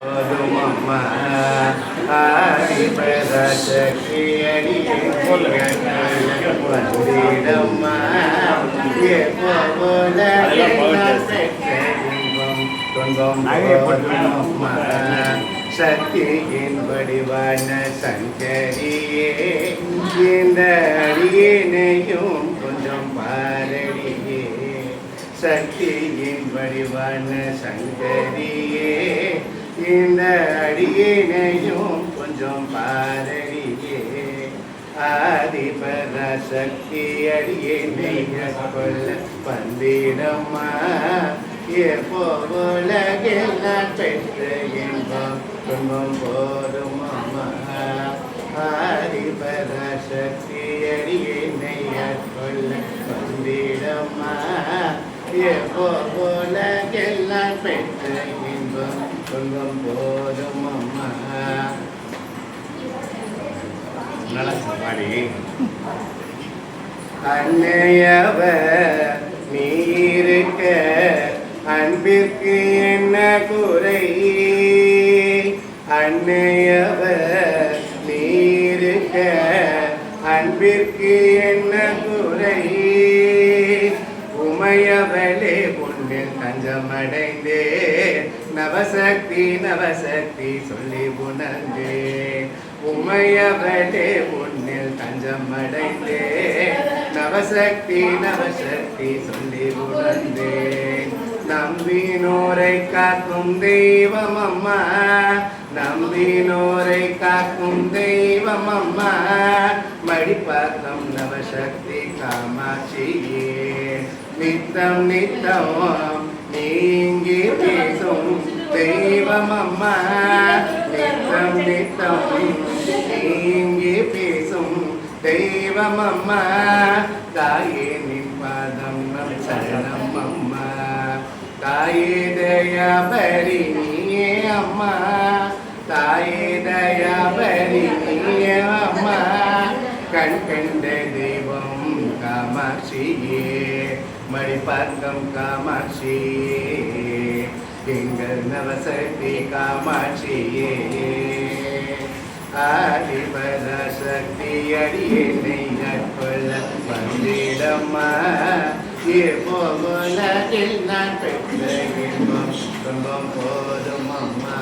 போதுமம்மா ஆதிபராசக்தி அடியே வந்திடம்மா எப்போல துன்பம் போதுமம்மா சக்தியின் வடிவான சங்கரியே இந்த அடியினையும் கொஞ்சம் பாரடியே சக்தியின் வடிவான சங்கரியே இந்த அடியினையும் கொஞ்சம் பாரடியே ஆதிபராசக்தி அடியினை கொல்ல வந்திடம்மா எப்போலகெல்லாம் பெற்ற இன்பம் துன்பம் போதும் அம்மா ஆதிபராசக்தி அடியினை கொல்ல வந்திடம்மா எப்போலகெல்லாம் பெற்ற இன்பம் துன்பம் போதும் அம்மா. நல்லா பாடி அன்னையவ நீ இருக்க அன்பிற்கு என்ன குறை அன்னையவ நீ இருக்க அன்பிற்கு என்ன குறை உமையவளே பொன்னில் தஞ்சமடைந்தே நவசக்தி நவசக்தி சொல்லி உணர்ந்தே உமையவளே பொன்னில் தஞ்சமடைந்தே நவசக்தி நவசக்தி சொல்லி உணர்ந்தே நம்பினோரை காக்கும் தெய்வம் அம்மா நம்பினோரை காக்கும் தெய்வம் அம்மா மடிப்பாக்கம் நவசக்தி காமாட்சியே நித்தம் நித்தம் நீங்கி பேசும் தெய்வம் அம்மா நித்தம் நித்தம் நீங்கி பேசும் தெய்வம் அம்மா தாயே நிப்பாதம் நம் சரணம் அம்மா தாயே தயாபரி நீயே அம்மா தாயே தயாபரி நீயே அம்மா கண் கண்ட தெய்வம் காமாட்சியே மடிப்பாக்கம் காமாட்சியே எங்கள் நவசக்தி காமாட்சியே ஆதிபராசக்தி அடியினை கொல்ல வந்திடம்மா எப்போலகில் நான் பெற்ற இன்பம் துன்பம் போதும் அம்மா.